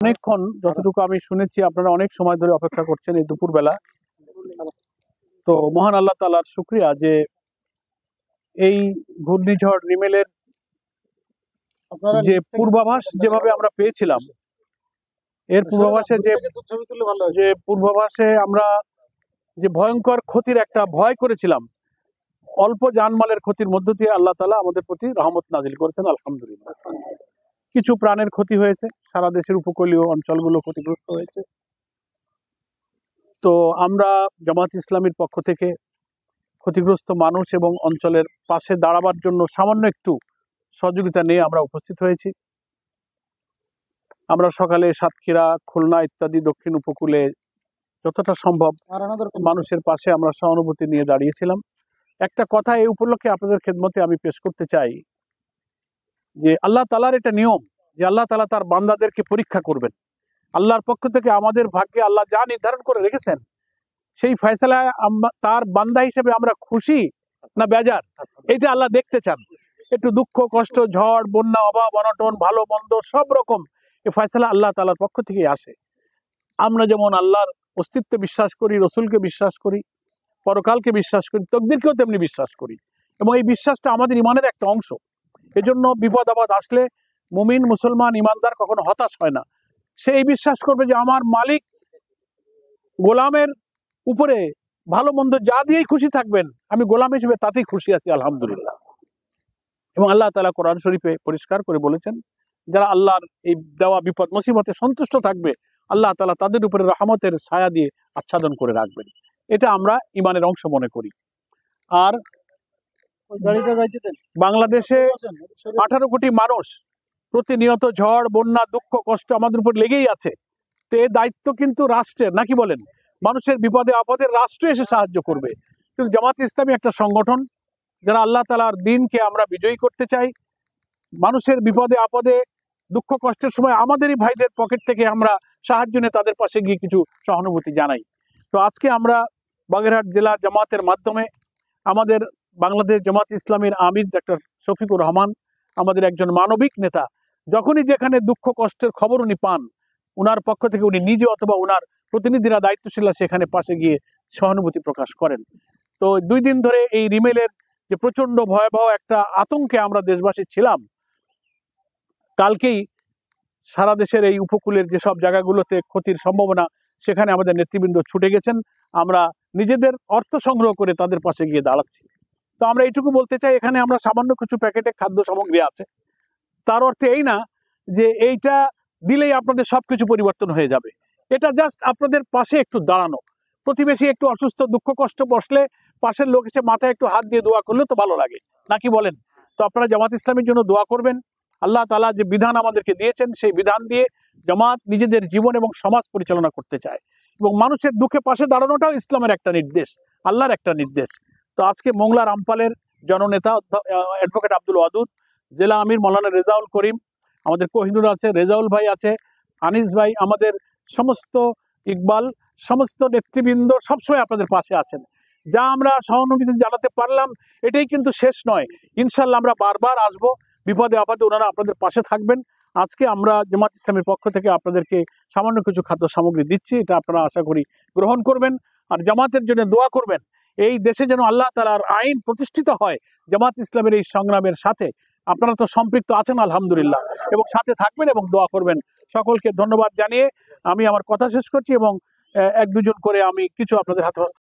অনেকক্ষণ যতটুকু আমি শুনেছি আপনারা অনেক সময় ধরে অপেক্ষা করছেন এই দুপুরবেলা। তো মহান আল্লাহ তাআলার শুকরিয়া যে এই ঘূর্ণিঝড় রিমেলের যে পূর্বাভাস যেভাবে আমরা পেয়েছিলাম, এর পূর্বাভাসে যে পূর্বাভাসে আমরা যে ভয়ঙ্কর ক্ষতির একটা ভয় করেছিলাম, অল্প জানমালের ক্ষতির মধ্য দিয়ে আল্লাহ তাআলা আমাদের প্রতি রহমত নাজিল করেছেন। আলহামদুলিল্লাহ। কিছু প্রাণের ক্ষতি হয়েছে, সারা দেশের উপকূলীয় অঞ্চলগুলো ক্ষতিগ্রস্ত হয়েছে। তো আমরা জামাত ইসলামীর পক্ষ থেকে ক্ষতিগ্রস্ত মানুষ এবং অঞ্চলের পাশে দাঁড়াবার জন্য সামান্য একটু সহযোগিতা নিয়ে আমরা উপস্থিত হয়েছি। আমরা সকালে সাতক্ষীরা, খুলনা ইত্যাদি দক্ষিণ উপকূলে যতটা সম্ভব মানুষের পাশে আমরা সহানুভূতি নিয়ে দাঁড়িয়েছিলাম। একটা কথা এই উপলক্ষে আপনাদের খেদমতে আমি পেশ করতে চাই যে আল্লাহ তাআলার এটা নিয়ম যে আল্লাহ তাআলা তার বান্দাদেরকে পরীক্ষা করবেন। আল্লাহর পক্ষ থেকে আমাদের ভাগ্যে আল্লাহ যা নির্ধারণ করে রেখেছেন সেই ফয়সালায় তার বান্দা হিসেবে আমরা খুশি না বেজার, এটা আল্লাহ দেখতে চান। একটু দুঃখ কষ্ট, ঝড় বন্যা, অভাব অনটন, ভালো মন্দ সব রকম এই ফয়সালা আল্লাহ তাআলার পক্ষ থেকেই আসে। আমরা যেমন আল্লাহর অস্তিত্বে বিশ্বাস করি, রসুলকে বিশ্বাস করি, পরকালকে বিশ্বাস করি, তকদিরকেও তেমনি বিশ্বাস করি, এবং এই বিশ্বাসটা আমাদের ইমানের একটা অংশ। এজন্য বিপদ আপদ আসলে মুমিন মুসলমান ইমানদার কখনো হতাশ হয় না। সে এই বিশ্বাস করবে যে আমার মালিক গোলামের উপরে ভালো মন্দ যা দিয়েই খুশি থাকবেন, আমি গোলাম হিসেবে তাতেই খুশি আছি, আলহামদুলিল্লাহ। এবং আল্লাহ তাআলা কোরআন শরীফে পরিষ্কার করে বলেছেন, যারা আল্লাহর এই দেওয়া বিপদ মুসিবতে সন্তুষ্ট থাকবে, আল্লাহ তাআলা তাদের উপরে রহমতের ছায়া দিয়ে আচ্ছাদন করে রাখবেন। এটা আমরা ইমানের অংশ মনে করি। আর বাংলাদেশে 18 কোটি মানুষ, প্রতিনিয়ত ঝড় বন্যা দুঃখ কষ্ট আমাদের উপর লেগেই আছে। তো এই দায়িত্ব কিন্তু রাষ্ট্রের, নাকি বলেন? মানুষের বিপদে আপদে রাষ্ট্র এসে সাহায্য করবে। কিন্তু জামাত ইসলামী একটা সংগঠন যারা আল্লাহ তাআলার দ্বীনকে আমরা বিজয়ী করতে চাই। মানুষের বিপদে আপদে দুঃখ কষ্টের সময় আমাদেরই ভাইদের পকেট থেকে আমরা সাহায্য নিয়ে তাদের পাশে গিয়ে কিছু সহানুভূতি জানাই। তো আজকে আমরা বাগেরহাট জেলা জামাতের মাধ্যমে আমাদের বাংলাদেশ জামাত ইসলামীর আমির ডক্টর শফিকুর রহমান, আমাদের একজন মানবিক নেতা, যখনই যেখানে দুঃখ কষ্টের খবর উনি পান, উনার পক্ষ থেকে উনি নিজে অথবা উনার প্রতিনিধিরা দায়িত্বশীলরা সেখানে পাশে গিয়ে সহানুভূতি প্রকাশ করেন। তো 2 দিন ধরে এই রিমেলের যে প্রচন্ড ভয়াবহ একটা আতঙ্কে আমরা দেশবাসী ছিলাম, কালকেই সারা দেশের এই উপকূলের যেসব জায়গাগুলোতে ক্ষতির সম্ভাবনা, সেখানে আমাদের নেতৃবৃন্দ ছুটে গেছেন। আমরা নিজেদের অর্থ সংগ্রহ করে তাদের পাশে গিয়ে দাঁড়াচ্ছি। তো আমরা এইটুকু বলতে চাই, এখানে আমরা সামান্য কিছু প্যাকেটে খাদ্য সামগ্রী আছে, তার অর্থ এই না যে এইটা দিলেই আপনাদের সবকিছু পরিবর্তন হয়ে যাবে। এটা জাস্ট আপনাদের পাশে একটু দাঁড়ানো। প্রতিবেশী একটু অসুস্থ, দুঃখ কষ্ট বসলে পাশের লোক এসে মাথায় একটু হাত দিয়ে দোয়া করলে তো ভালো লাগে, নাকি বলেন? তো আপনারা জামাত ইসলামের জন্য দোয়া করবেন। আল্লাহ তাআলা যে বিধান আমাদেরকে দিয়েছেন, সেই বিধান দিয়ে জামাত নিজেদের জীবন এবং সমাজ পরিচালনা করতে চায়, এবং মানুষের দুঃখে পাশে দাঁড়ানোটাও ইসলামের একটা নির্দেশ, আল্লাহর একটা নির্দেশ। তো আজকে মোংলা রামপালের জননেতা অ্যাডভোকেট আব্দুল ওয়াদুদ, জেলা আমির মৌলানা রেজাউল করিম, আমাদের কোহিনুর আছে, রেজাউল ভাই আছে, আনিস ভাই, আমাদের সমস্ত ইকবাল, সমস্ত নেতৃবৃন্দ সবসময় আপনাদের পাশে আছেন। যা আমরা সহানুভূতি জানাতে পারলাম এটাই কিন্তু শেষ নয়। ইনশাল্লাহ আমরা বারবার আসবো, বিপদে আপদে ওনারা আপনাদের পাশে থাকবেন। আজকে আমরা জামাত ইসলামের পক্ষ থেকে আপনাদেরকে সামান্য কিছু খাদ্য সামগ্রী দিচ্ছি, এটা আপনারা আশা করি গ্রহণ করবেন। আর জামাতের জন্য দোয়া করবেন, এই দেশে যেন আল্লাহ তাআলার আইন প্রতিষ্ঠিত হয় জামাত ইসলামের এই সংগ্রামের সাথে। আপনারা তো সম্পৃক্ত আছেন আলহামদুলিল্লাহ, এবং সাথে থাকবেন এবং দোয়া করবেন। সকলকে ধন্যবাদ জানিয়ে আমি আমার কথা শেষ করছি, এবং 1-2 জন করে আমি কিছু আপনাদের হাতে